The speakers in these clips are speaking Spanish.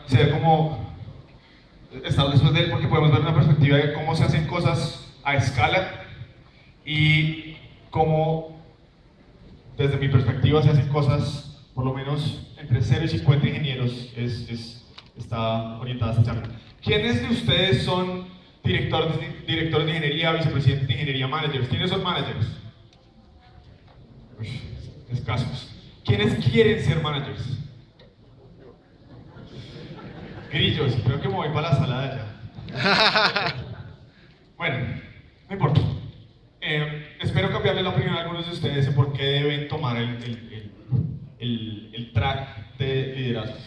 ser como estar después de él, porque podemos ver una perspectiva de cómo se hacen cosas a escala y cómo, desde mi perspectiva, se hacen cosas, por lo menos entre 0 y 50 ingenieros, está orientada a esta charla. ¿Quiénes de ustedes son directores de ingeniería, vicepresidentes de ingeniería, managers? ¿Quiénes son managers? Uy, escasos. ¿Quiénes quieren ser managers? Grillos, creo que me voy para la sala de allá. Bueno, no importa. Espero cambiarle la opinión a algunos de ustedes de por qué deben tomar el track de liderazgo.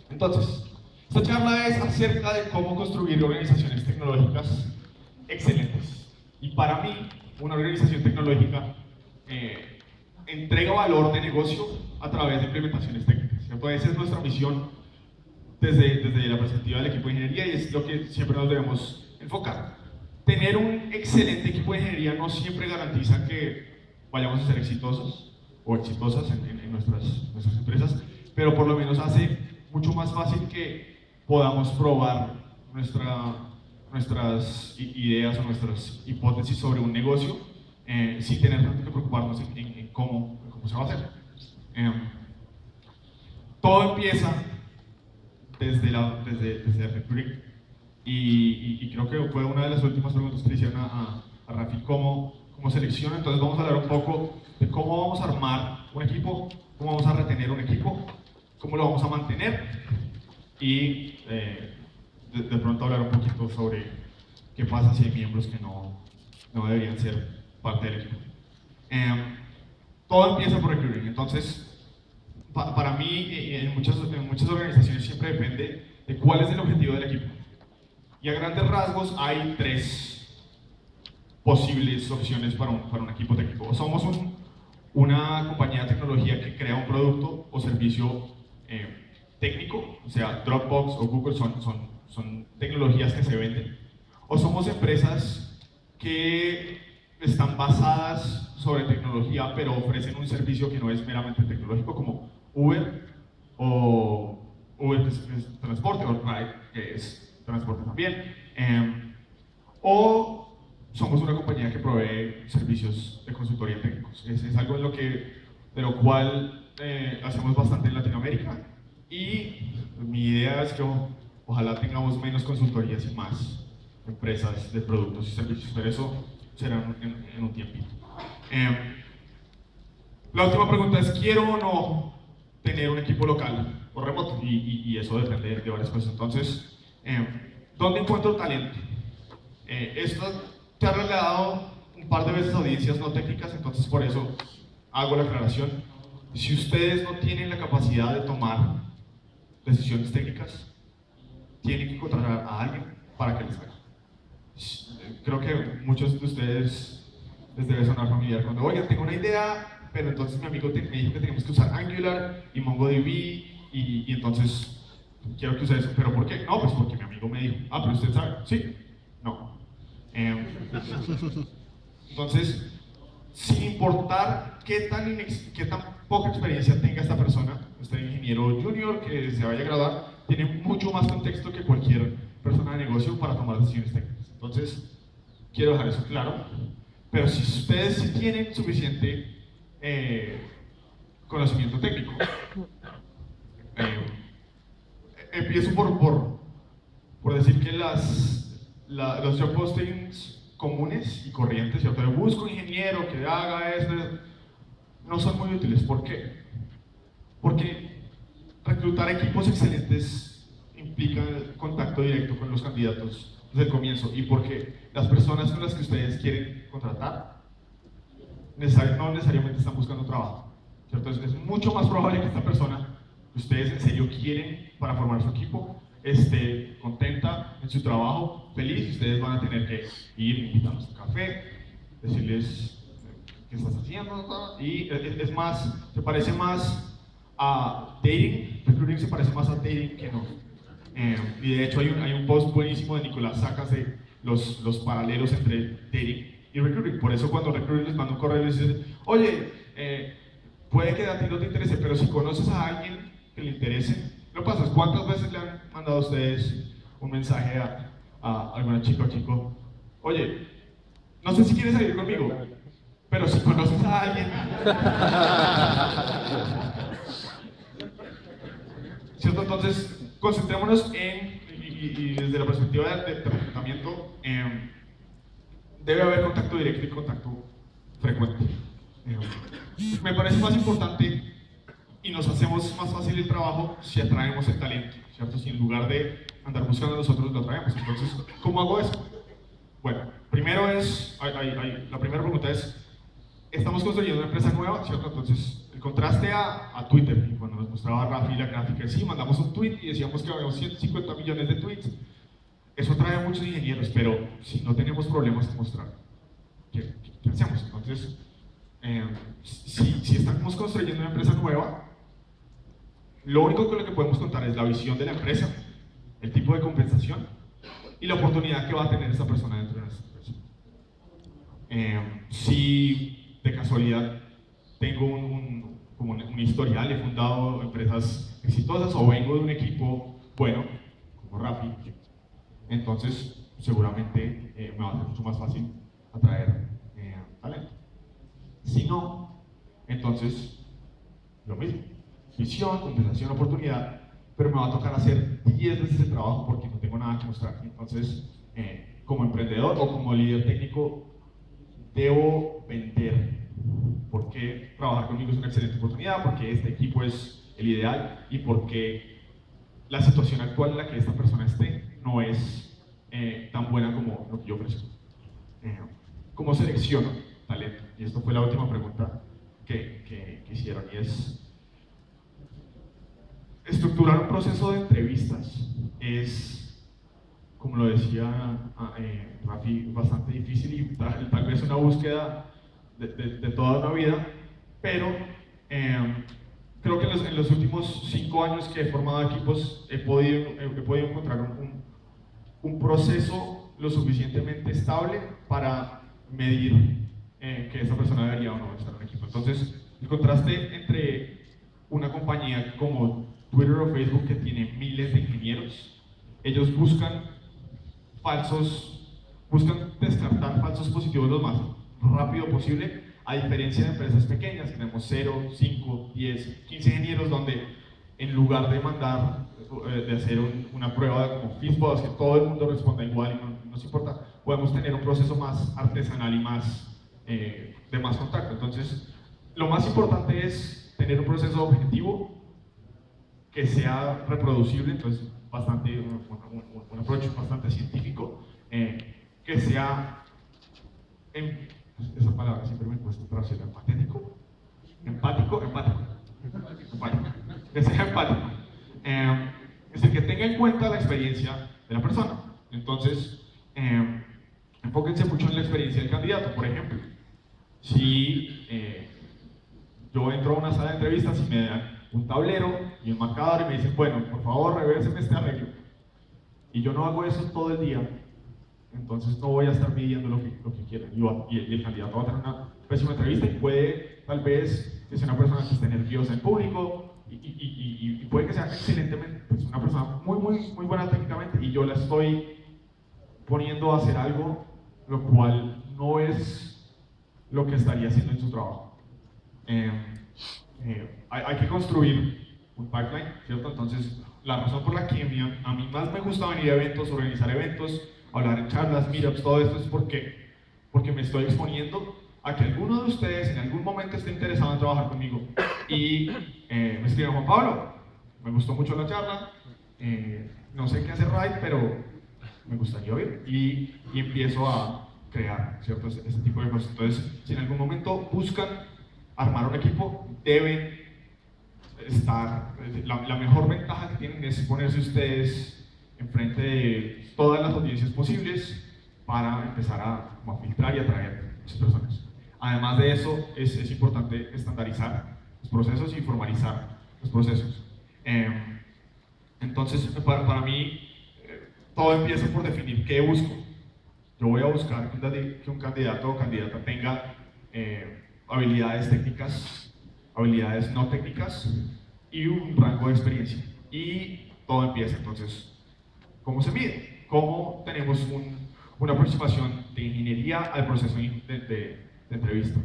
Entonces, esta charla es acerca de cómo construir organizaciones tecnológicas excelentes. Y para mí, una organización tecnológica entrega valor de negocio a través de implementaciones técnicas, ¿cierto? Esa es nuestra misión desde la perspectiva del equipo de ingeniería y es lo que siempre nos debemos enfocar. Tener un excelente equipo de ingeniería no siempre garantiza que vayamos a ser exitosos o exitosas en nuestras empresas, pero por lo menos hace mucho más fácil que podamos probar nuestras ideas o nuestras hipótesis sobre un negocio sin tener tanto que preocuparnos en cómo se va a hacer. Todo empieza desde el recruiting y creo que fue una de las últimas preguntas que le hicieron a Rafi, ¿cómo selecciona? Entonces vamos a hablar un poco de cómo vamos a armar un equipo, cómo vamos a retener un equipo, cómo lo vamos a mantener y de pronto hablar un poquito sobre qué pasa si hay miembros que no deberían ser parte del equipo. Todo empieza por recruiting, entonces para mí en muchas organizaciones siempre depende de cuál es el objetivo del equipo. Y a grandes rasgos hay 3 posibles opciones para un equipo técnico. O somos una compañía de tecnología que crea un producto o servicio técnico, o sea, Dropbox o Google son tecnologías que se venden. O somos empresas que están basadas sobre tecnología, pero ofrecen un servicio que no es meramente tecnológico, como Uber, o Uber que es transporte, o Ride, que es transporte también. O somos una compañía que provee servicios de consultoría técnicos. Es algo de lo cual hacemos bastante en Latinoamérica. Y mi idea es que ojalá tengamos menos consultorías y más empresas de productos y servicios, pero eso será en un tiempito. La última pregunta es, ¿quiero o no tener un equipo local o remoto? Y eso depende de varias cosas. Entonces, ¿dónde encuentro talento? Esta charla le ha dado un par de veces a audiencias no técnicas, entonces por eso hago la aclaración. Si ustedes no tienen la capacidad de tomar decisiones técnicas, tienen que contratar a alguien para que les haga. Creo que muchos de ustedes les debe sonar familiar cuando, oigan, tengo una idea, pero entonces mi amigo me dijo que teníamos que usar Angular y MongoDB y entonces quiero que ustedes, ¿pero por qué? No, pues porque mi amigo me dijo, pero usted sabe, sí, no. Entonces, sin importar qué tan poca experiencia tenga esta persona, este ingeniero junior que se vaya a graduar, tiene mucho más contexto que cualquier persona de negocio para tomar decisiones técnicas. Entonces, quiero dejar eso claro, pero si ustedes sí tienen suficiente conocimiento técnico, empiezo por decir que los job postings comunes y corrientes, ¿cierto? Yo busco un ingeniero que haga esto, no son muy útiles. ¿Por qué? Porque reclutar equipos excelentes implica contacto directo con los candidatos desde el comienzo y porque las personas con las que ustedes quieren contratar no necesariamente están buscando trabajo, ¿cierto? Es mucho más probable que esta persona que ustedes en serio quieren para formar su equipo esté contenta en su trabajo, feliz, y ustedes van a tener que ir, invitarlos a un café, decirles qué estás haciendo, y es más, se parece más a dating, recruiting se parece más a dating que no. Y de hecho hay un post buenísimo de Nicolás Sacas de los paralelos entre dating y recruiting. Por eso cuando recruiting les manda un correo y les dice, oye, puede que a ti no te interese, pero si conoces a alguien que le interese. Lo que pasa es, ¿cuántas veces le han mandado a ustedes un mensaje a alguna chica o chico? Oye, no sé si quieres salir conmigo, pero si conoces a alguien. ¿Cierto? Entonces, concentrémonos y desde la perspectiva de reclutamiento, debe haber contacto directo y contacto frecuente. Me parece más importante y nos hacemos más fácil el trabajo si atraemos el talento, ¿cierto? Si en lugar de andar buscando nosotros lo atraemos. Entonces, ¿cómo hago eso? Bueno, primero la primera pregunta es, estamos construyendo una empresa nueva, ¿cierto? Entonces, el contraste a Twitter, y cuando nos mostraba Rafi la gráfica, sí, mandamos un tweet y decíamos que habíamos 150 millones de tweets. Eso trae a muchos ingenieros, pero si no tenemos problemas que mostrar, ¿qué hacemos? Entonces, si estamos construyendo una empresa nueva, lo único con lo que podemos contar es la visión de la empresa, el tipo de compensación y la oportunidad que va a tener esa persona dentro de nuestra empresa. Si de casualidad tengo como un historial, he fundado empresas exitosas o vengo de un equipo bueno, como Rafi, entonces seguramente me va a ser mucho más fácil atraer talento. Si no, entonces lo mismo, visión, compensación, oportunidad, pero me va a tocar hacer 10 veces el trabajo porque no tengo nada que mostrar. Entonces, como emprendedor o como líder técnico, debo vender porque trabajar conmigo es una excelente oportunidad, porque este equipo es el ideal y porque la situación actual en la que esta persona esté no es tan buena como lo que yo ofrezco. ¿Cómo selecciono talento? Y esto fue la última pregunta que hicieron, y es estructurar un proceso de entrevistas es, como lo decía Rafi, bastante difícil y tal vez una búsqueda de toda una vida, pero creo que en los últimos 5 años que he formado equipos he podido encontrar un proceso lo suficientemente estable para medir que esa persona debería o no estar en un equipo. Entonces, el contraste entre una compañía como Twitter o Facebook, que tiene miles de ingenieros, ellos buscan descartar falsos positivos lo más rápido posible, a diferencia de empresas pequeñas, tenemos 0, 5, 10, 15 ingenieros, donde en lugar de de hacer una prueba como FISBOS, que todo el mundo responda igual y no nos importa, podemos tener un proceso más artesanal y más de más contacto. Entonces, lo más importante es tener un proceso objetivo que sea reproducible, entonces un approach bastante científico, que sea, esa palabra siempre me cuesta traducirla, empático, que sea empático, es decir, que tenga en cuenta la experiencia de la persona. Entonces, enfóquense mucho en la experiencia del candidato. Por ejemplo, si yo entro a una sala de entrevistas y me dan un tablero y un marcador y me dicen, bueno, por favor, revéseme este arreglo, y yo no hago eso todo el día, entonces no voy a estar midiendo lo que quieren, y el candidato va a tener una pésima entrevista y puede, tal vez, que sea una persona que esté nerviosa en público y puede que sea excelentemente, pues una persona muy buena técnicamente, y yo la estoy poniendo a hacer algo lo cual no es lo que estaría haciendo en su trabajo. Hay que construir un pipeline, ¿cierto? Entonces, la razón por la que a mí más me gusta venir a eventos, organizar eventos, hablar en charlas, meetups, todo esto es porque me estoy exponiendo a que alguno de ustedes en algún momento esté interesado en trabajar conmigo y me escribe: Juan Pablo, me gustó mucho la charla, no sé qué hacer right, pero me gustaría oír, y empiezo a crear, ¿cierto? Este tipo de cosas. Entonces, si en algún momento buscan armar un equipo, deben estar, la mejor ventaja que tienen es ponerse ustedes enfrente de todas las audiencias posibles para empezar a filtrar y atraer a esas personas. Además de eso, es importante estandarizar los procesos y formalizar los procesos. Entonces, para mí, todo empieza por definir qué busco. Yo voy a buscar que un candidato o candidata tenga habilidades técnicas, habilidades no técnicas y un rango de experiencia. Y todo empieza entonces. ¿Cómo se mide? ¿Cómo tenemos una aproximación de ingeniería al proceso de entrevista?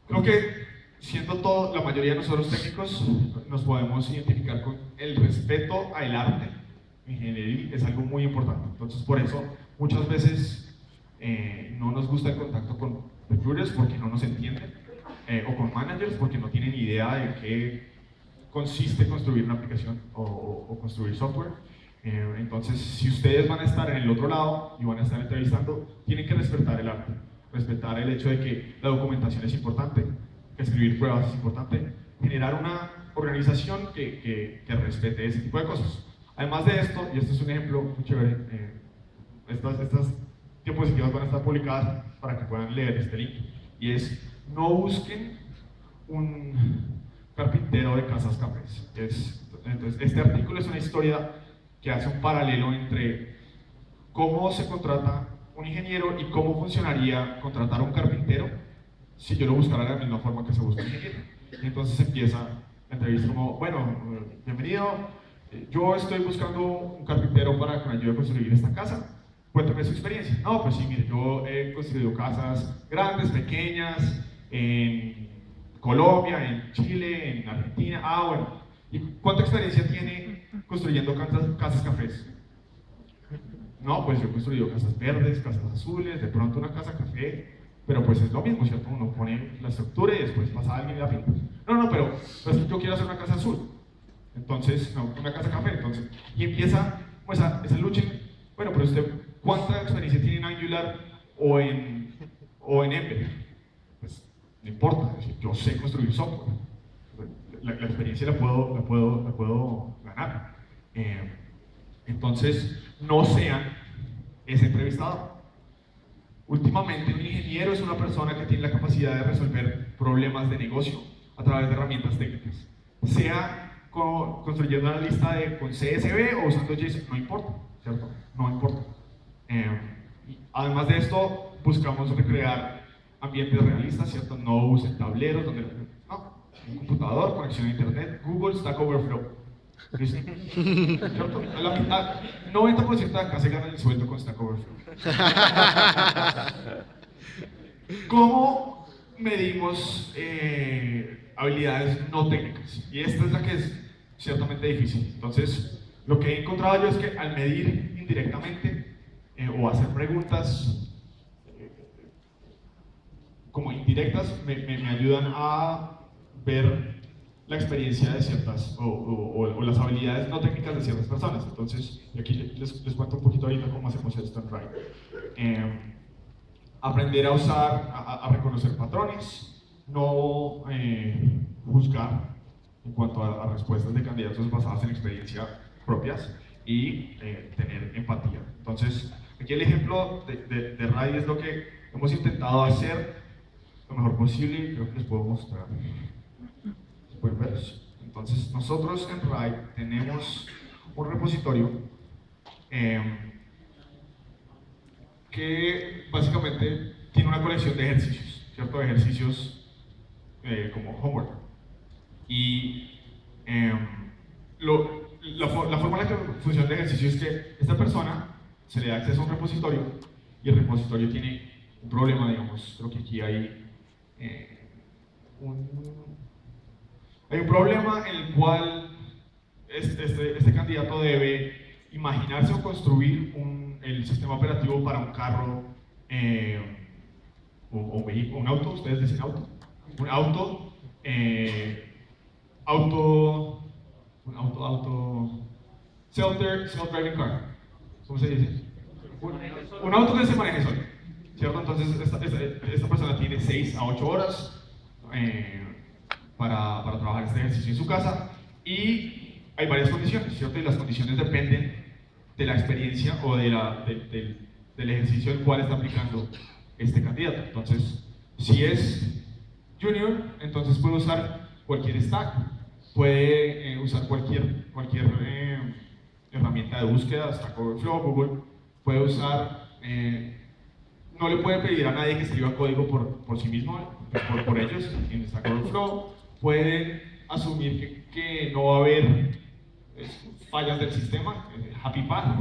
Creo que siendo todo, la mayoría de nosotros técnicos nos podemos identificar con el respeto al arte. Ingeniería es algo muy importante. Entonces, por eso muchas veces no nos gusta el contacto con recruiters porque no nos entienden, o con managers porque no tienen idea de qué consiste construir una aplicación o construir software. Entonces, si ustedes van a estar en el otro lado y van a estar entrevistando, tienen que respetar el arte, respetar el hecho de que la documentación es importante, que escribir pruebas es importante, generar una organización que respete ese tipo de cosas. Además de esto, y esto es un ejemplo muy chévere, estas diapositivas van a estar publicadas para que puedan leer este link, y es: no busquen un carpintero de casas cafés. Entonces, este artículo es una historia que hace un paralelo entre cómo se contrata un ingeniero y cómo funcionaría contratar a un carpintero si yo lo buscara de la misma forma que se busca un ingeniero. Y entonces empieza la entrevista como: bueno, bienvenido, yo estoy buscando un carpintero para que me ayude a construir esta casa. Cuéntame su experiencia. No, pues sí, mire, yo he construido casas grandes, pequeñas, en Colombia, en Chile, en Argentina. Ah, bueno. ¿Y cuánta experiencia tiene construyendo casas cafés? No, pues yo he construido casas verdes, casas azules, de pronto una casa café, pero pues es lo mismo, ¿cierto? Uno pone la estructura y después pasa alguien y la pinta. No, pero pues yo quiero hacer una casa azul. Entonces, no, una casa café. Entonces, y empieza pues esa lucha. Bueno, pero usted, ¿cuánta experiencia tiene en Angular o en Ember? Pues no importa, yo sé construir software. La experiencia la puedo ganar. Entonces, no sean ese entrevistador. Últimamente, un ingeniero es una persona que tiene la capacidad de resolver problemas de negocio a través de herramientas técnicas. Sea construyendo una lista con CSV o usando JSON, no importa, ¿cierto? No importa. Además de esto, buscamos recrear ambientes realistas, ¿cierto? No usen tableros, no, un computador, conexión a internet, Google, Stack Overflow. ¿Listo? ¿Cierto? La mitad, 90% de acá se gana el sueldo con Stack Overflow. ¿Cómo medimos habilidades no técnicas? Y esta es la que es ciertamente difícil. Entonces, lo que he encontrado yo es que al medir indirectamente o hacer preguntas como indirectas me ayudan a ver la experiencia de ciertas o las habilidades no técnicas de ciertas personas. Entonces, aquí les cuento un poquito ahorita cómo hacemos esto en RAI. Aprender a usar, a reconocer patrones, no juzgar en cuanto a respuestas de candidatos basadas en experiencia propias, y tener empatía. Entonces, aquí el ejemplo de RAI es lo que hemos intentado hacer lo mejor posible. Creo que les puedo mostrar. ¿Pueden ver? Entonces, nosotros en RAI tenemos un repositorio que básicamente tiene una colección de ejercicios, ¿cierto? De ejercicios como homework. Y la forma en la que funciona el ejercicio es que esta persona se le da acceso a un repositorio y el repositorio tiene un problema, digamos. Creo que aquí hay un problema en el cual este candidato debe imaginarse o construir el sistema operativo para un carro o vehículo, un auto. ¿Ustedes dicen auto? Un auto, self-driving car. ¿Cómo se dice? Un auto que se maneje solo, ¿cierto? Entonces esta persona tiene 6 a 8 horas para trabajar este ejercicio en su casa, y hay varias condiciones, ¿cierto? Y las condiciones dependen de la experiencia o del ejercicio el cual está aplicando este candidato. Entonces, si es junior, entonces puede usar cualquier stack, puede usar cualquier herramienta de búsqueda, Stack Overflow, Google, puede usar, no le puede pedir a nadie que escriba código por sí mismo, por ellos, en Stack Overflow, puede asumir que no va a haber fallas del sistema, happy path,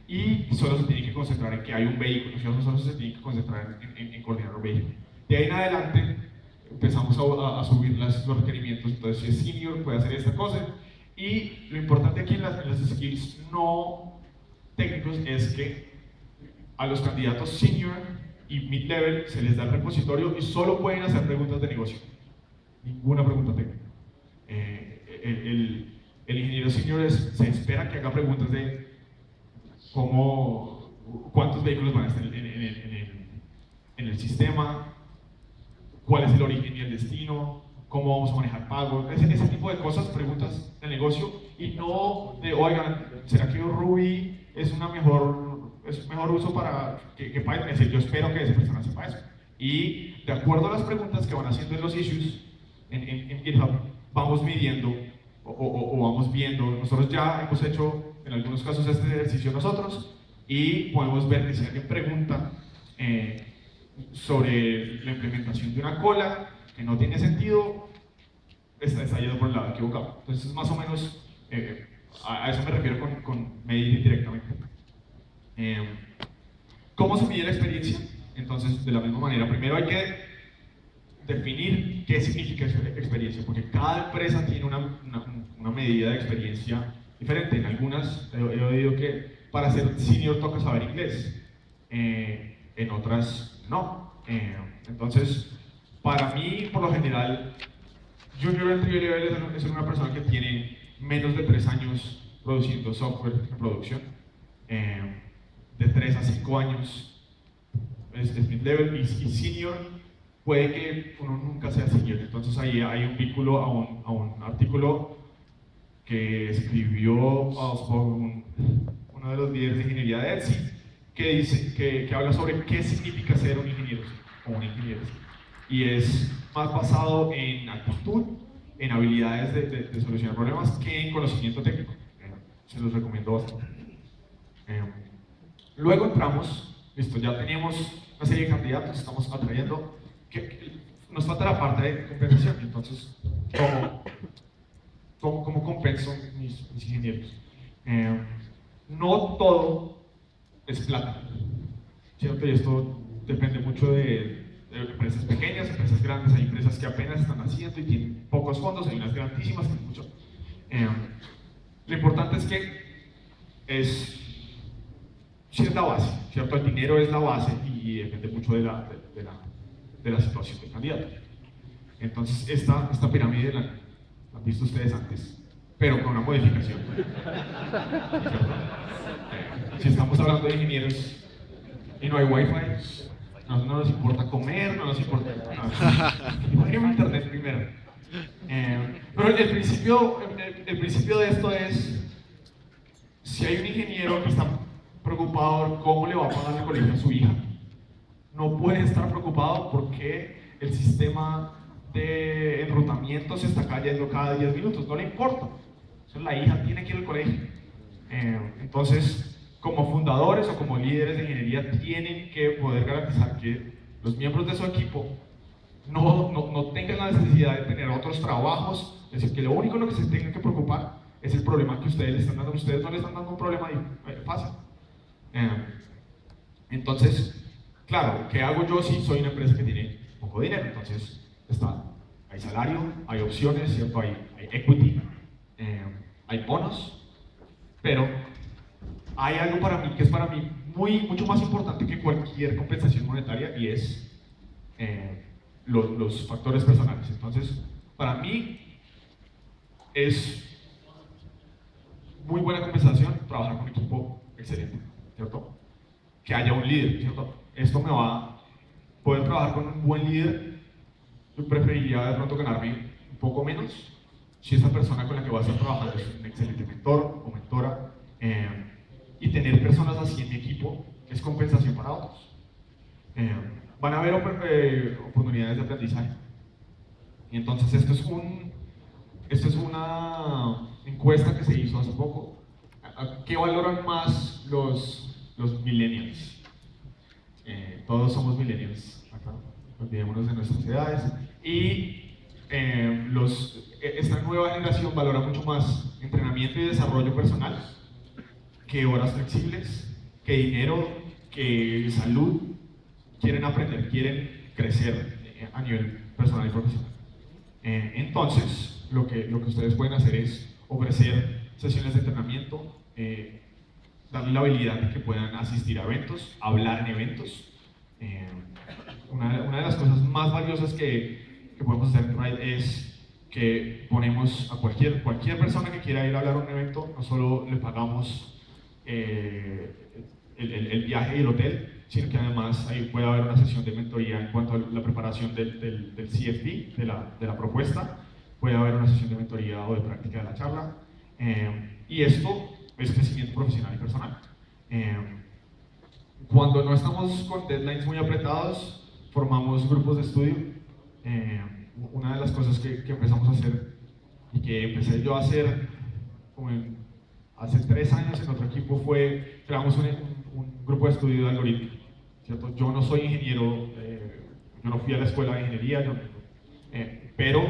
y solo se tiene que concentrar en que hay un vehículo, ¿cierto? Solo se tiene que concentrar en coordinar un vehículo. De ahí en adelante empezamos a subir los requerimientos, entonces si es senior puede hacer esta cosa, y lo importante aquí en las skills no técnicos es que a los candidatos senior y mid-level se les da el repositorio y solo pueden hacer preguntas de negocio, ninguna pregunta técnica. El ingeniero senior se espera que haga preguntas de cuántos vehículos van a estar en el sistema, cuál es el origen y el destino, cómo vamos a manejar pagos, ese tipo de cosas, preguntas del negocio, y no de, oigan, ¿será que Ruby es mejor uso para que Python? Es decir, yo espero que esa persona sepa eso. Y de acuerdo a las preguntas que van haciendo en los issues en GitHub, vamos midiendo o vamos viendo. Nosotros ya hemos hecho en algunos casos este ejercicio nosotros y podemos ver que si alguien pregunta sobre la implementación de una cola que no tiene sentido, está yendo por el lado equivocado. Entonces, más o menos a eso me refiero con medir directamente. ¿Cómo se mide la experiencia? Entonces, de la misma manera, primero hay que definir qué significa experiencia, porque cada empresa tiene una medida de experiencia diferente. En algunas he oído que para ser senior toca saber inglés, en otras no. Entonces, para mí, por lo general, junior entry level es una persona que tiene menos de 3 años produciendo software en producción. De 3 a 5 años es mid-level, y senior puede que uno nunca sea senior. Entonces ahí hay un vínculo a un artículo que escribió uno de los líderes de ingeniería de Etsy, que dice que habla sobre qué significa ser un ingeniero o un ingeniero. Y es más basado en actitud, en habilidades de solucionar problemas, que en conocimiento técnico. Se los recomiendo bastante. Luego entramos, listo, ya teníamos una serie de candidatos, estamos atrayendo, nos falta la parte de compensación. Entonces, ¿cómo compenso mis ingenieros? No todo es plata, ¿cierto? Y esto depende mucho de empresas pequeñas, empresas grandes. Hay empresas que apenas están haciendo y tienen pocos fondos, hay unas grandísimas que tienen mucho. Lo importante es que sí es la base, ¿cierto? El dinero es la base y depende mucho de la situación del candidato. Entonces, esta pirámide la han visto ustedes antes, pero con una modificación. Si estamos hablando de ingenieros y no hay wifi, no nos importa comer, no nos importa internet primero. Pero el principio de esto es, si hay un ingeniero que está preocupado por cómo le va a pagar el colegio a su hija, no puede estar preocupado porque el sistema de enrutamiento se está cayendo cada 10 minutos, no le importa. Entonces, la hija tiene que ir al colegio. Entonces, como fundadores o como líderes de ingeniería, tienen que poder garantizar que los miembros de su equipo no tengan la necesidad de tener otros trabajos. Es decir, que lo único en lo que se tengan que preocupar es el problema que ustedes le están dando. Ustedes no le están dando un problema fácil. Entonces, claro, ¿qué hago yo si soy una empresa que tiene poco dinero? Entonces, hay salario, hay opciones, ¿cierto? Hay equity, hay bonos, pero hay algo para mí que es para mí mucho más importante que cualquier compensación monetaria, y es los factores personales. Entonces, para mí es muy buena compensación trabajar con un equipo excelente, ¿cierto? Que haya un líder, ¿cierto? Esto me va a poder trabajar con un buen líder. Yo preferiría de pronto ganarme un poco menos si esa persona con la que voy a estar trabajando es un excelente mentor o mentora, y tener personas así en mi equipo es compensación para otros. Van a haber oportunidades de aprendizaje. Y entonces esto es una encuesta que se hizo hace poco. ¿Qué valoran más los millennials? Todos somos millennials acá, olvidémonos de nuestras edades. Y esta nueva generación valora mucho más entrenamiento y desarrollo personal que horas flexibles, que dinero, que salud. Quieren aprender, quieren crecer a nivel personal y profesional. Entonces, lo que ustedes pueden hacer es ofrecer sesiones de entrenamiento, darle la habilidad de que puedan asistir a eventos, hablar en eventos. Una de las cosas más valiosas que podemos hacer en Ride es que ponemos a cualquier persona que quiera ir a hablar a un evento, no solo le pagamos el viaje y el hotel, sino que además ahí puede haber una sesión de mentoría en cuanto a la preparación del CFD, de la propuesta, puede haber una sesión de mentoría o de práctica de la charla, y esto es crecimiento profesional y personal. Cuando no estamos con deadlines muy apretados, formamos grupos de estudio. Una de las cosas que empezamos a hacer y que empecé yo a hacer como hace 3 años en otro equipo fue, creamos un grupo de estudio de algoritmos, ¿cierto? Yo no soy ingeniero, yo no fui a la escuela de ingeniería, pero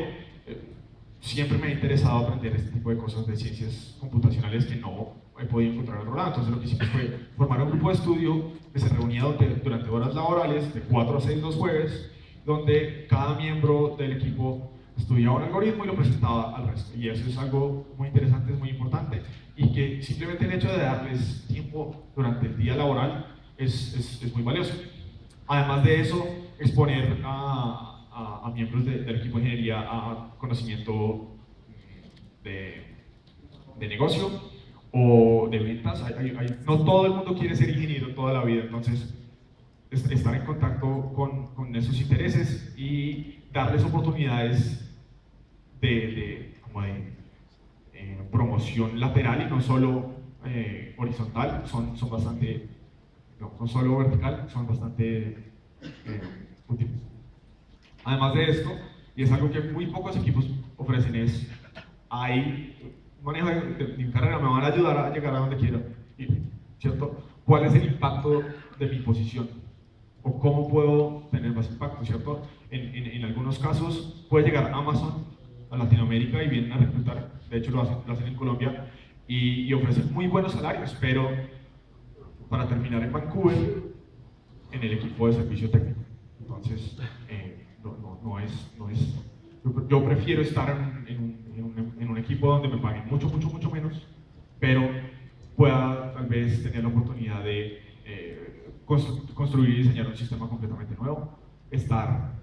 siempre me ha interesado aprender este tipo de cosas de ciencias computacionales que no he podido encontrar en otro lado. Entonces lo que hicimos fue formar un grupo de estudio que se reunía durante horas laborales, de 4 a 6 los jueves, donde cada miembro del equipo estudiaba un algoritmo y lo presentaba al resto. Y eso es algo muy interesante, es muy importante, y que simplemente el hecho de darles tiempo durante el día laboral es muy valioso. Además de eso, exponer a miembros del equipo de ingeniería a conocimiento de negocio o de ventas. No todo el mundo quiere ser ingeniero toda la vida, entonces estar en contacto con esos intereses y darles oportunidades como de promoción lateral y no solo horizontal, son bastante, no solo vertical, son bastante útiles. Además de esto, y es algo que muy pocos equipos ofrecen, es hay manejo de mi carrera, me van a ayudar a llegar a donde quiero ir, ¿cierto? ¿Cuál es el impacto de mi posición? ¿O cómo puedo tener más impacto, ¿cierto? En algunos casos puede llegar Amazon a Latinoamérica y vienen a reclutar, de hecho lo hacen en Colombia, y ofrecen muy buenos salarios, pero para terminar en Vancouver, en el equipo de servicio técnico. Entonces, no es. Yo prefiero estar en un equipo donde me paguen mucho menos, pero pueda tal vez tener la oportunidad de construir y diseñar un sistema completamente nuevo, estar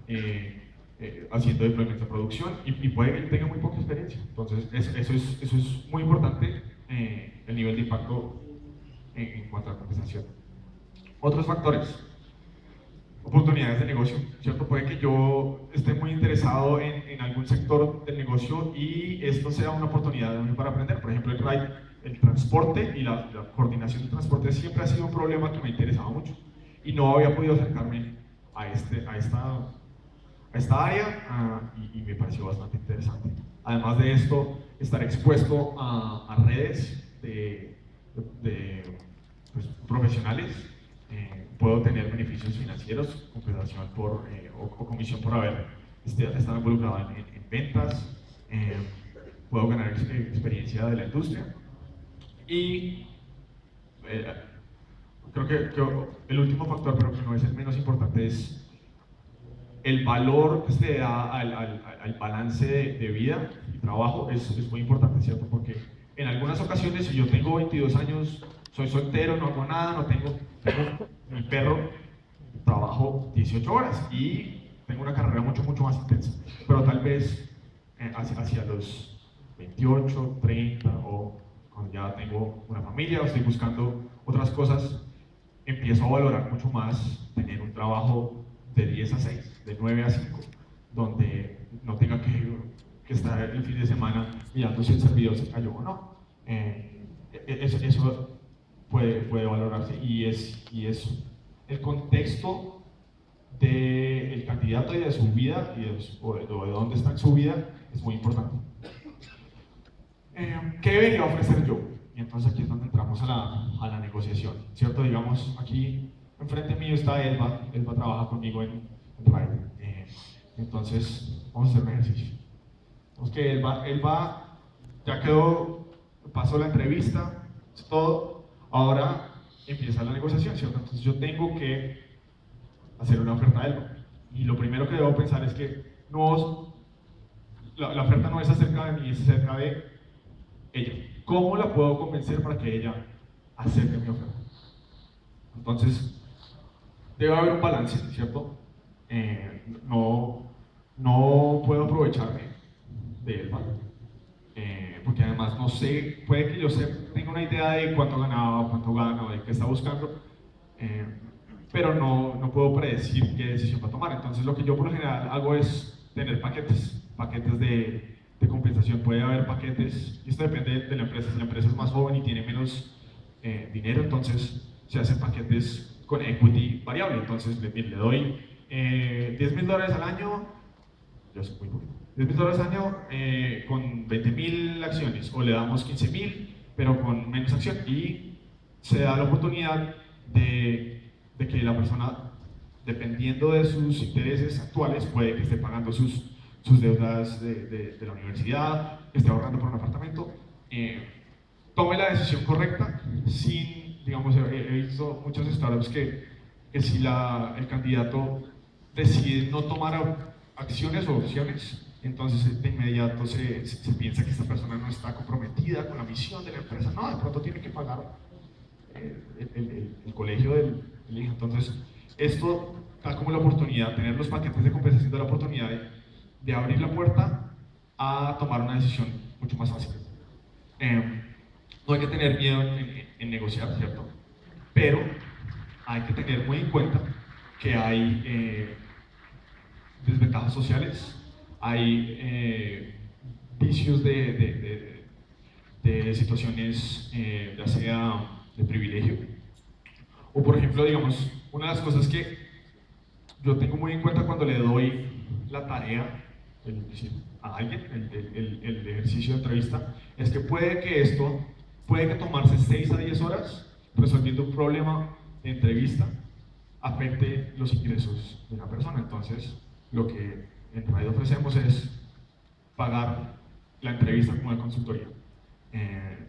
haciendo deployments de producción y puede que tenga muy poca experiencia. Entonces, eso es muy importante, el nivel de impacto en cuanto a compensación. Otros factores. Oportunidades de negocio, ¿cierto? Puede que yo esté muy interesado en algún sector del negocio y esto sea una oportunidad para aprender. Por ejemplo, el transporte y la coordinación del transporte siempre ha sido un problema que me interesaba mucho y no había podido acercarme a esta área y me pareció bastante interesante. Además de esto, estar expuesto a redes pues, profesionales. Puedo tener beneficios financieros, compensación o comisión por haber estado involucrado en ventas, puedo ganar experiencia de la industria y creo que el último factor, pero que no es el menos importante, es el valor que se le da al balance de vida y trabajo es muy importante, ¿cierto? Porque en algunas ocasiones, si yo tengo 22 años, soy soltero, no hago nada, no tengo mi perro, trabajo 18 horas y tengo una carrera mucho más intensa. Pero tal vez hacia los 28, 30 o cuando ya tengo una familia o estoy buscando otras cosas, empiezo a valorar mucho más tener un trabajo de 10 a 6, de 9 a 5, donde no tenga que estar el fin de semana mirando si el servidor se cayó o no. Eso puede valorarse y es el contexto del candidato y de su vida o de dónde está en su vida es muy importante. ¿Qué debería ofrecer yo? Y entonces aquí es donde entramos a la negociación, ¿cierto? Digamos, aquí enfrente mío está Elba trabaja conmigo en Ride. Entonces, vamos a hacer un ejercicio. que él va, ya quedó, pasó la entrevista, todo, ahora empieza la negociación, ¿cierto? Entonces yo tengo que hacer una oferta a él. Y lo primero que debo pensar es que la oferta no es acerca de mí, es acerca de ella. ¿Cómo la puedo convencer para que ella acepte mi oferta? Entonces, debe haber un balance, ¿cierto? No puedo aprovecharme de él, ¿vale? Porque además no sé, puede que yo tenga una idea de cuánto ganaba, cuánto gana, o de qué está buscando, eh, pero no puedo predecir qué decisión va a tomar. Entonces lo que yo por lo general hago es tener paquetes de compensación. Puede haber paquetes, y esto depende de la empresa. Si la empresa es más joven y tiene menos dinero, entonces se hacen paquetes con equity variable. Entonces le doy $10,000 al año, yo soy muy poquito, $10,000 al año con 20,000 acciones, o le damos 15,000 pero con menos acción, y se da la oportunidad de que la persona, dependiendo de sus intereses actuales, puede que esté pagando sus deudas de la universidad, que esté ahorrando por un apartamento, tome la decisión correcta sin, digamos, he visto muchos startups que si el candidato decide no tomar acciones o opciones, entonces de inmediato se piensa que esta persona no está comprometida con la misión de la empresa. No, de pronto tiene que pagar el colegio del hijo. Entonces, esto da como la oportunidad, tener los paquetes de compensación, de la oportunidad de abrir la puerta a tomar una decisión mucho más fácil. No hay que tener miedo en negociar, ¿cierto? Pero hay que tener muy en cuenta que hay desventajas sociales, hay vicios de situaciones, ya sea de privilegio, o por ejemplo, digamos, una de las cosas que yo tengo muy en cuenta cuando le doy la tarea a alguien, el ejercicio de entrevista, es que puede que tomarse 6 a 10 horas resolviendo un problema de entrevista afecte los ingresos de una persona. Entonces, lo que en Raid ofrecemos es pagar la entrevista como de consultoría.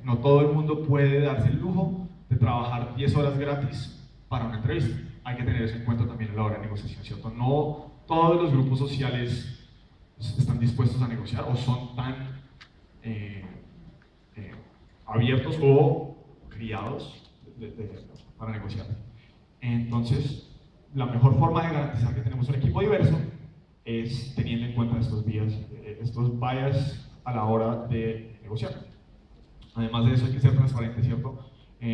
No todo el mundo puede darse el lujo de trabajar 10 horas gratis para una entrevista. Hay que tener eso en cuenta también a la hora de negociación, ¿cierto? No todos los grupos sociales están dispuestos a negociar o son tan eh, eh, abiertos o criados para negociar. Entonces, la mejor forma de garantizar que tenemos un equipo diverso es teniendo en cuenta estos bias a la hora de negociar. Además de eso, hay que ser transparente, ¿cierto?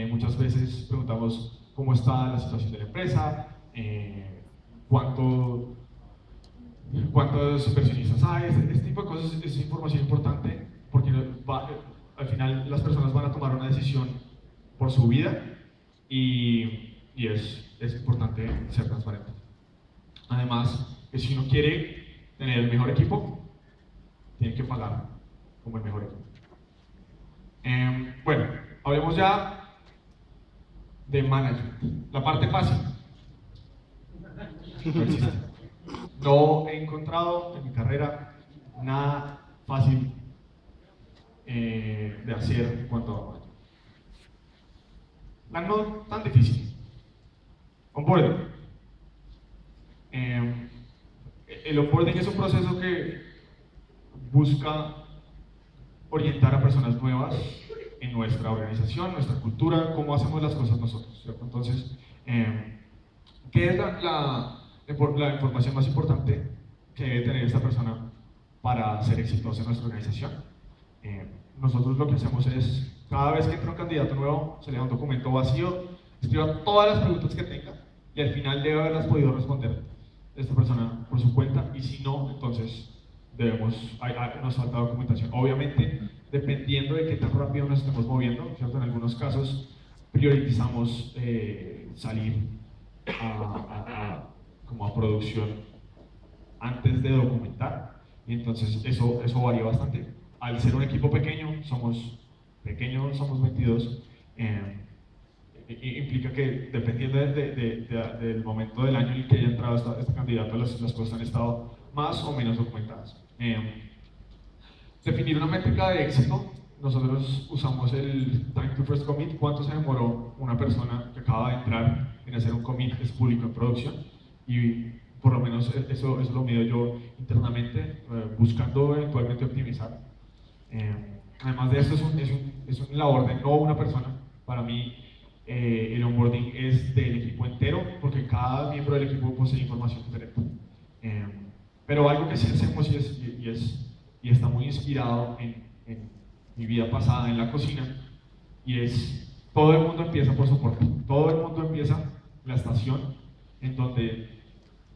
Muchas veces preguntamos cómo está la situación de la empresa, cuántos inversionistas hay, este tipo de cosas es información importante porque al final las personas van a tomar una decisión por su vida y es importante ser transparente. Además, que si uno quiere tener el mejor equipo, tiene que pagar como el mejor equipo. Bueno, hablemos ya de management. La parte fácil. No existe. No he encontrado en mi carrera nada fácil de hacer en cuanto a management. No tan difícil. Onboarding. El onboarding es un proceso que busca orientar a personas nuevas en nuestra organización, nuestra cultura, cómo hacemos las cosas nosotros, ¿cierto? Entonces, ¿qué es la información más importante que debe tener esta persona para ser exitosa en nuestra organización? Nosotros lo que hacemos es, cada vez que entra un candidato nuevo, se le da un documento vacío, escriba todas las preguntas que tenga y al final debe haberlas podido responder esta persona por su cuenta, y si no, entonces nos falta documentación. Obviamente, dependiendo de qué tan rápido nos estemos moviendo, ¿cierto? En algunos casos priorizamos salir como a producción antes de documentar, y entonces eso varía bastante. Al ser un equipo pequeño, somos 22, implica que dependiendo del momento del año en el que haya entrado este candidato, las cosas han estado más o menos documentadas. Definir una métrica de éxito, nosotros usamos el time to first commit, cuánto se demoró una persona que acaba de entrar en hacer un commit que es público en producción, y por lo menos eso lo mido yo internamente, buscando eventualmente optimizar. Además de esto, es una labor de no una persona. Para mí, el onboarding es del equipo entero, porque cada miembro del equipo posee información diferente. Pero algo que sí hacemos y está muy inspirado en mi vida pasada en la cocina, y es, todo el mundo empieza por soporte. Todo el mundo empieza en la estación en donde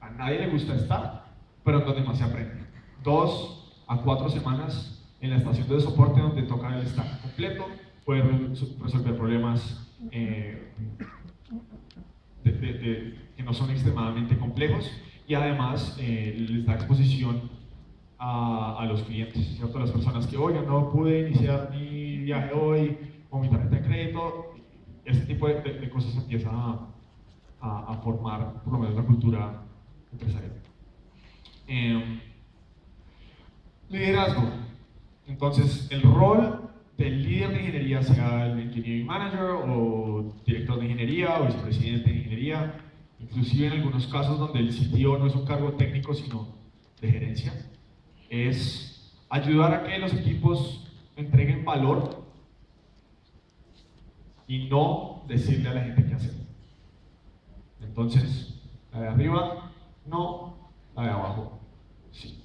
a nadie le gusta estar, pero en donde más se aprende. 2 a 4 semanas en la estación de soporte, donde toca el stack completo, puede resolver problemas que no son extremadamente complejos, y además les da exposición a los clientes, ¿cierto? A las personas que, oigan, no pude iniciar mi viaje hoy, o mi tarjeta de crédito. Este tipo de cosas empieza a formar por lo menos la cultura empresarial. Liderazgo. Entonces, el rol del líder de ingeniería, sea el engineering manager o director de ingeniería o vicepresidente de ingeniería, inclusive en algunos casos donde el CTO no es un cargo técnico sino de gerencia, es ayudar a que los equipos entreguen valor y no decirle a la gente qué hacer. Entonces, la de arriba no, la de abajo sí.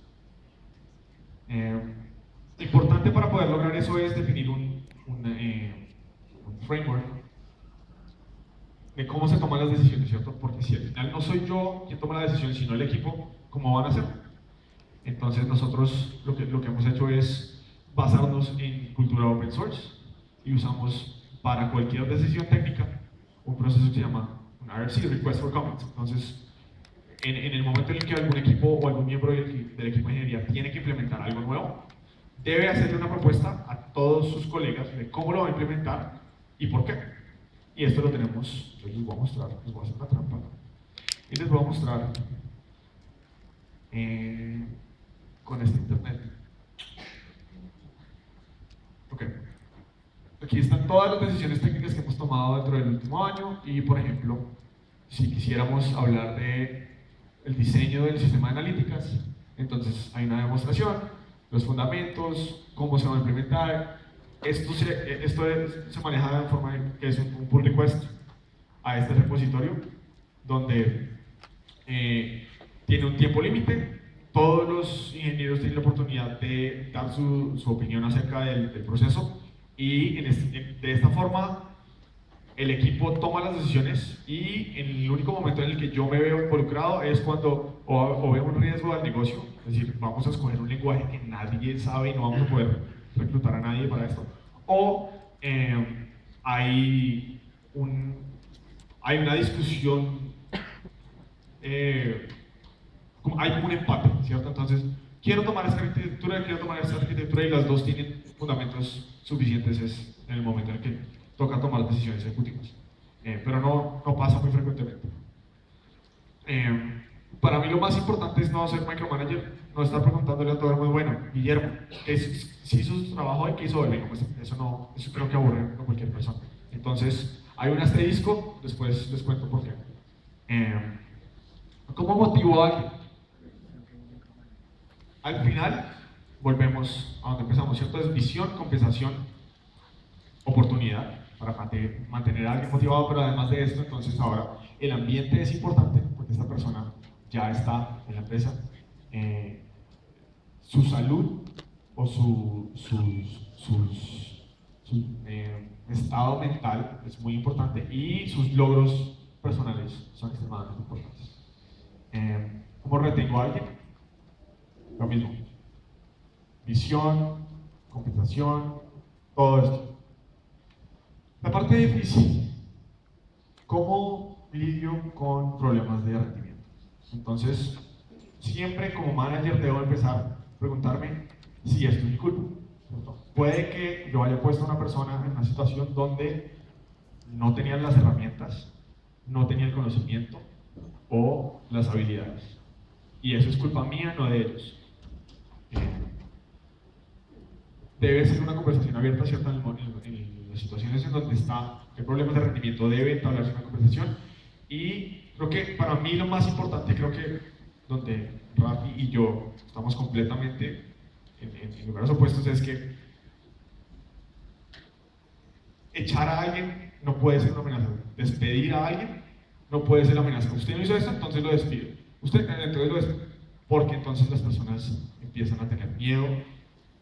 Importante para poder lograr eso es definir un framework de cómo se toman las decisiones, ¿cierto? Porque si al final no soy yo quien toma la decisión, sino el equipo, ¿cómo van a hacer? Entonces nosotros lo que hemos hecho es basarnos en cultura open source, y usamos para cualquier decisión técnica un proceso que se llama un RFC, Request for Comments. Entonces, en el momento en el que algún equipo o algún miembro del equipo de ingeniería tiene que implementar algo nuevo, debe hacerle una propuesta a todos sus colegas de cómo lo va a implementar y por qué. Y esto lo tenemos, yo les voy a mostrar, les voy a hacer una trampa, y les voy a mostrar con este internet. Ok. Aquí están todas las decisiones técnicas que hemos tomado dentro del último año, y por ejemplo, si quisiéramos hablar de el diseño del sistema de analíticas, entonces hay una demostración, los fundamentos, cómo se va a implementar. Esto se maneja de forma que es un pull request a este repositorio, donde tiene un tiempo límite. Todos los ingenieros tienen la oportunidad de dar su opinión acerca del proceso, y de esta forma el equipo toma las decisiones, y en el único momento en el que yo me veo involucrado es cuando o veo un riesgo al negocio, es decir, vamos a escoger un lenguaje que nadie sabe y no vamos a poder reclutar a nadie para esto, o hay una discusión, hay como un empate, ¿cierto? Entonces, quiero tomar esta arquitectura, y las dos tienen fundamentos suficientes en el momento en el que toca tomar decisiones ejecutivas. Pero no pasa muy frecuentemente. Para mí lo más importante es no ser micromanager, no estar preguntándole a todo el mundo, bueno, Guillermo, si hizo su trabajo hoy, ¿qué hizo hoy? Pues eso creo que aburre a cualquier persona. Entonces, hay un asterisco, después les cuento por qué. ¿Cómo motivó a alguien? Al final, volvemos a donde empezamos, ¿cierto? Es visión, compensación, oportunidad para mantener a alguien motivado, pero además de esto, entonces ahora el ambiente es importante, porque esta persona ya está en la empresa. Su salud o su estado mental es muy importante, y sus logros personales son extremadamente importantes. ¿Cómo retengo a alguien? Lo mismo. Visión, compensación, todo esto. La parte difícil, ¿cómo lidio con problemas de rendimiento? Entonces, siempre como manager debo empezar a preguntarme si esto es mi culpa. Puede que yo haya puesto a una persona en una situación donde no tenían las herramientas, no tenía el conocimiento o las habilidades. Y eso es culpa mía, no de ellos. debe ser una conversación abierta, ¿cierto? En las situaciones en donde hay problemas de rendimiento, debe entablarse una conversación. Y creo que para mí lo más importante, creo que donde Rafi y yo estamos completamente en lugares opuestos, es que echar a alguien no puede ser una amenaza. Despedir a alguien no puede ser amenaza. Usted no hizo esto, entonces lo despido. Usted entonces lo despido. Porque entonces las personas empiezan a tener miedo,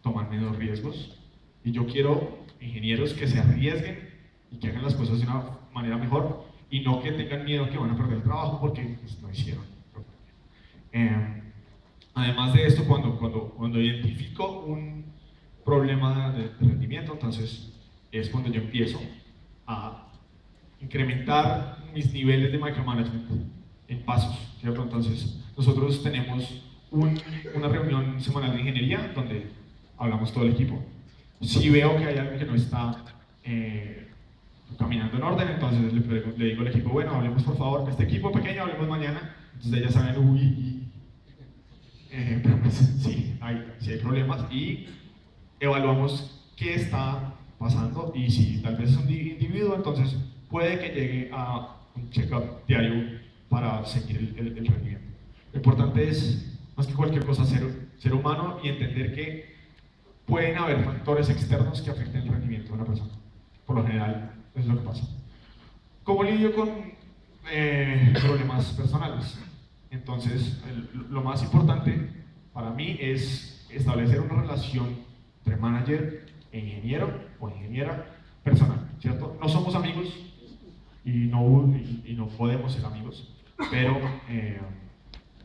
toman menos riesgos. Y yo quiero ingenieros que se arriesguen y que hagan las cosas de una manera mejor y no que tengan miedo que van a perder el trabajo porque pues, no hicieron. Además de esto, cuando identifico un problema de rendimiento, entonces es cuando yo empiezo a incrementar mis niveles de micromanagement en pasos, ¿cierto? Entonces, nosotros tenemos una reunión semanal de ingeniería donde hablamos todo el equipo. Si veo que hay algo que no está caminando en orden, entonces le digo al equipo, bueno, hablemos por favor, este equipo pequeño, hablemos mañana. Entonces ya saben, pero pues sí hay problemas y evaluamos qué está pasando y si tal vez es un individuo, entonces puede que llegue a un check-up diario para seguir el rendimiento. Lo importante es, más que cualquier cosa, ser humano y entender que pueden haber factores externos que afecten el rendimiento de una persona. Por lo general, es lo que pasa. ¿Cómo lidio con problemas personales? Entonces, lo más importante para mí es establecer una relación entre manager e ingeniero o ingeniera personal, ¿cierto? No somos amigos y no podemos ser amigos, pero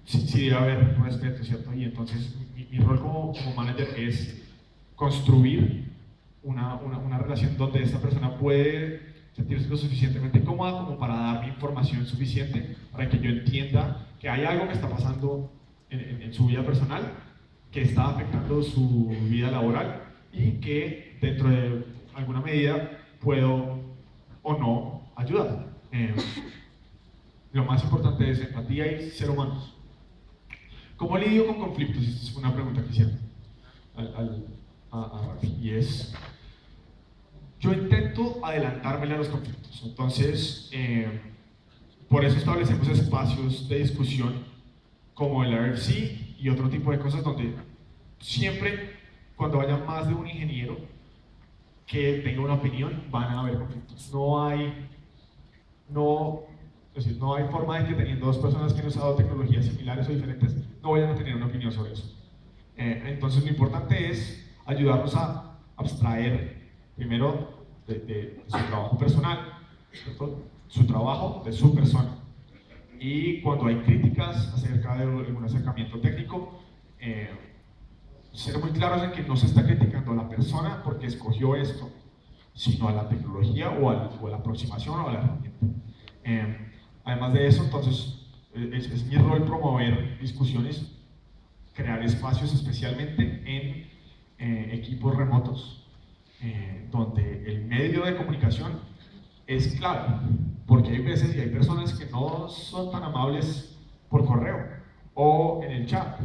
sí debe haber respeto, ¿cierto? Y entonces mi rol como manager es construir una relación donde esta persona puede sentirse lo suficientemente cómoda como para darme información suficiente para que yo entienda que hay algo que está pasando en su vida personal que está afectando su vida laboral y que dentro de alguna medida puedo o no ayudar. Lo más importante es empatía y ser humanos. ¿Cómo lidio con conflictos? Esta es una pregunta que hicieron y es, yo intento adelantármele a los conflictos, entonces por eso establecemos espacios de discusión como el RFC y otro tipo de cosas donde siempre cuando haya más de un ingeniero que tenga una opinión van a haber conflictos. Es decir, no hay forma de que teniendo dos personas que han usado tecnologías similares o diferentes no vayan a tener una opinión sobre eso. Entonces lo importante es ayudarnos a abstraer primero de su trabajo personal, ¿cierto? Su trabajo de su persona. Y cuando hay críticas acerca de algún acercamiento técnico, ser muy claros en que no se está criticando a la persona porque escogió esto, sino a la tecnología o a la aproximación o a la herramienta. Además de eso, entonces, es mi rol promover discusiones, crear espacios especialmente en equipos remotos, donde el medio de comunicación es clave, porque hay veces y hay personas que no son tan amables por correo o en el chat,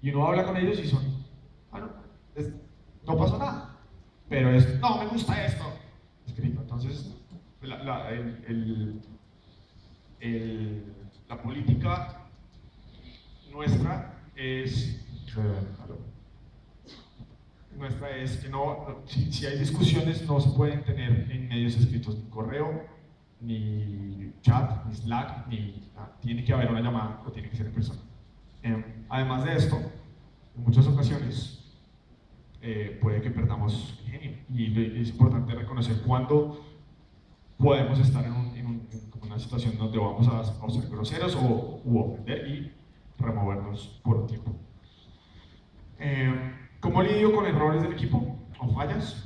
y uno habla con ellos y son, bueno, no pasó nada, pero es, no, me gusta esto, escrito. Entonces, la política nuestra es que si hay discusiones no se pueden tener en medios escritos, ni correo, ni chat, ni Slack, tiene que haber una llamada o tiene que ser en persona. Además de esto, en muchas ocasiones puede que perdamos ingenio y es importante reconocer cuándo podemos estar en una situación donde vamos a ser groseros u ofender y removernos por un tiempo. ¿Cómo lidio con errores del equipo o fallas?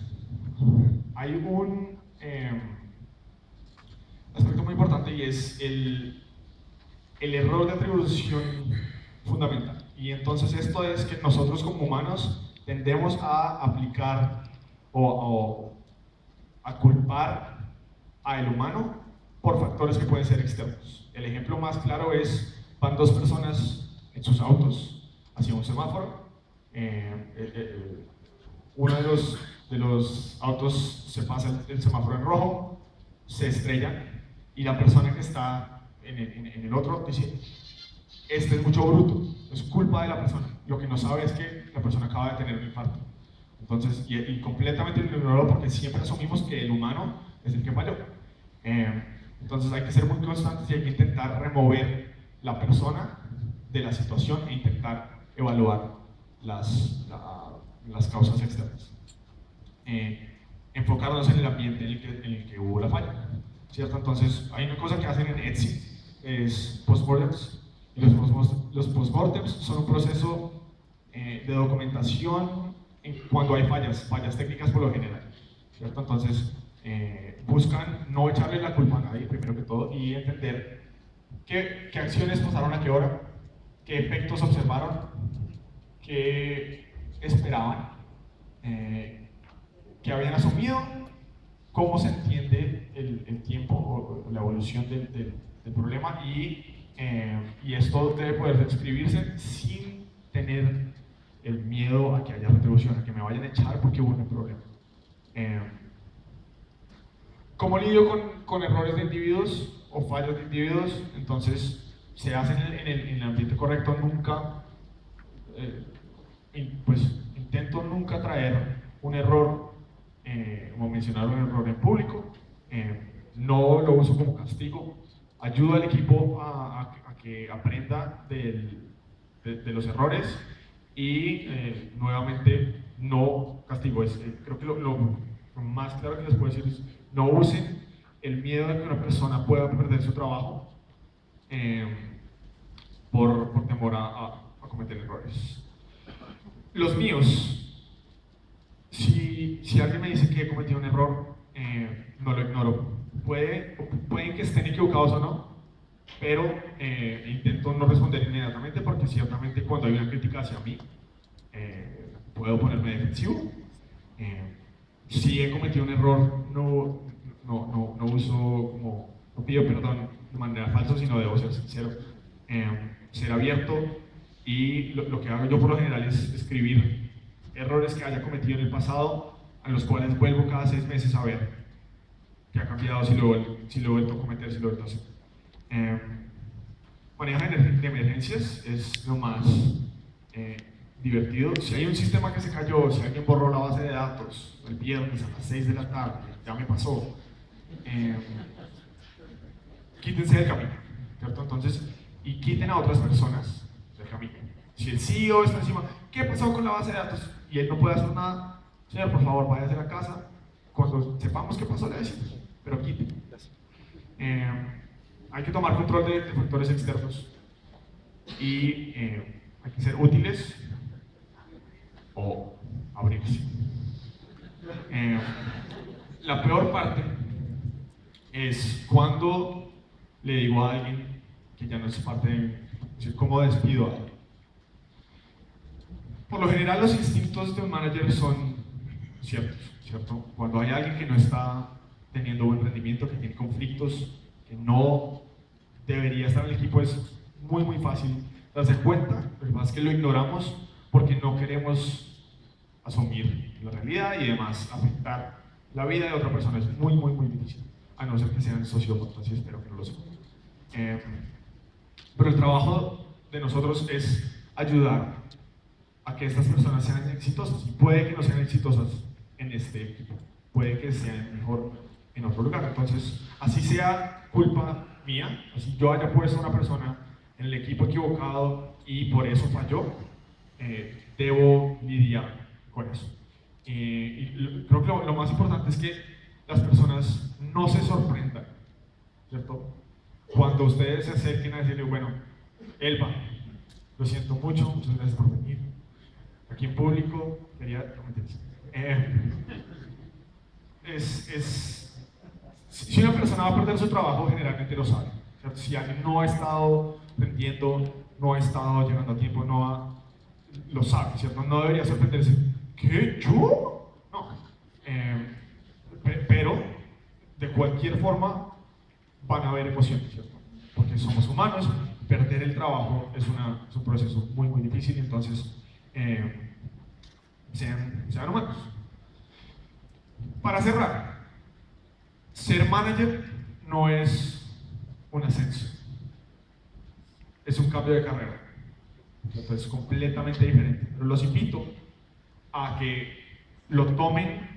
Hay un aspecto muy importante y es el error de atribución fundamental. Y entonces esto es que nosotros como humanos tendemos a aplicar o a culpar al humano por factores que pueden ser externos. El ejemplo más claro es, van dos personas en sus autos hacia un semáforo, uno de los autos se pasa el semáforo en rojo, se estrella, y la persona que está en el otro dice, este es mucho bruto, es culpa de la persona. Lo que no sabe es que la persona acaba de tener un infarto. Entonces, y completamente lo ignoró porque siempre asumimos que el humano es el que falló. Entonces hay que ser muy constantes y hay que intentar remover la persona de la situación e intentar evaluar las causas externas. Enfocarnos en el ambiente en el que hubo la falla, ¿cierto? Entonces hay una cosa que hacen en Etsy, es postmortems. Los postmortems son un proceso de documentación cuando hay fallas técnicas por lo general, ¿cierto? Entonces buscan no echarle la culpa a nadie, primero que todo, y entender qué acciones pasaron a qué hora, qué efectos observaron, qué esperaban, qué habían asumido, cómo se entiende el tiempo o la evolución del problema, y esto debe poder describirse sin tener el miedo a que haya retribución, a que me vayan a echar porque hubo un problema. ¿Cómo lidio con errores de individuos o fallos de individuos? Entonces, se hacen en el ambiente correcto, nunca, pues intento nunca traer un error, como mencionar un error en público, no lo uso como castigo, ayudo al equipo a que aprenda de los errores y nuevamente no castigo. Creo que lo más claro que les puedo decir es no usen el miedo de que una persona pueda perder su trabajo por temor a cometer errores. Los míos, si alguien me dice que he cometido un error, no lo ignoro. Pueden que estén equivocados o no, pero intento no responder inmediatamente porque ciertamente cuando hay una crítica hacia mí, puedo ponerme defensivo. Si he cometido un error, no uso como, no pido perdón de manera falsa, sino debo ser sincero, ser abierto, y lo que hago yo por lo general es escribir errores que haya cometido en el pasado, a los cuales vuelvo cada 6 meses a ver qué ha cambiado, si lo he vuelto a cometer, si lo he vuelto a hacer. Manejo de emergencias es lo más divertido. Si hay un sistema que se cayó, si alguien borró la base de datos el viernes a las 6 de la tarde, ya me pasó, quítense del camino, ¿cierto? Entonces, y quiten a otras personas del camino. Si el CEO está encima, ¿qué pasó con la base de datos? Y él no puede hacer nada, señor, por favor, váyase a la casa. Cuando sepamos qué pasó, le decimos, pero quiten. Hay que tomar control de factores externos y hay que ser útiles o abrirse. La peor parte es cuando le digo a alguien que ya no es parte de mí, es decir, cómo despido a alguien. Por lo general los instintos de un manager son ciertos, ¿cierto? Cuando hay alguien que no está teniendo buen rendimiento, que tiene conflictos, que no debería estar en el equipo, es muy fácil darse cuenta. Lo que pasa es que lo ignoramos porque no queremos asumir la realidad y además afectar la vida de otra persona. Es muy difícil, a no ser que sean sociópatas, y espero que no lo sean. Pero el trabajo de nosotros es ayudar a que estas personas sean exitosas, y puede que no sean exitosas en este equipo, puede que sean mejor en otro lugar. Entonces, así sea culpa mía, así yo haya puesto a una persona en el equipo equivocado y por eso falló, debo lidiar con eso. Y creo que lo más importante es que las personas no se sorprendan, ¿cierto? Cuando ustedes se acerquen a decirle, bueno, Elba, lo siento mucho, muchas gracias por venir. Aquí en público, quería si una persona va a perder su trabajo, generalmente lo sabe, ¿cierto? Si alguien no ha estado rendiendo, no ha estado llegando a tiempo, lo sabe, ¿cierto? No debería sorprenderse. ¿Qué? ¿Yo? No. Pero, de cualquier forma, van a haber emociones, ¿cierto? Porque somos humanos, perder el trabajo es un proceso muy difícil, entonces sean humanos. Para cerrar, ser manager no es un ascenso, es un cambio de carrera. Entonces es completamente diferente. Pero los invito a que lo tomen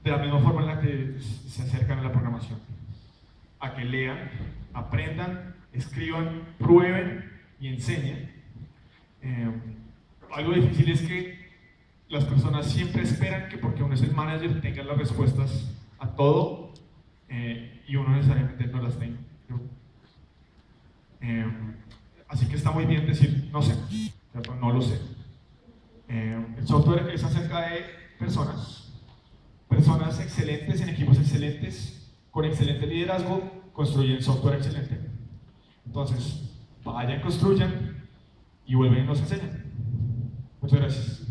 de la misma forma en la que se acercan a la programación. A que lean, aprendan, escriban, prueben y enseñen. Algo difícil es que las personas siempre esperan que porque uno es el manager tengan las respuestas a todo y uno necesariamente no las tenga. Así que está muy bien decir, no sé, ¿cierto? No lo sé. El software es acerca de personas excelentes en equipos excelentes, con excelente liderazgo, construyen software excelente. Entonces, vayan, construyan y vuelven y nos enseñan. Muchas gracias.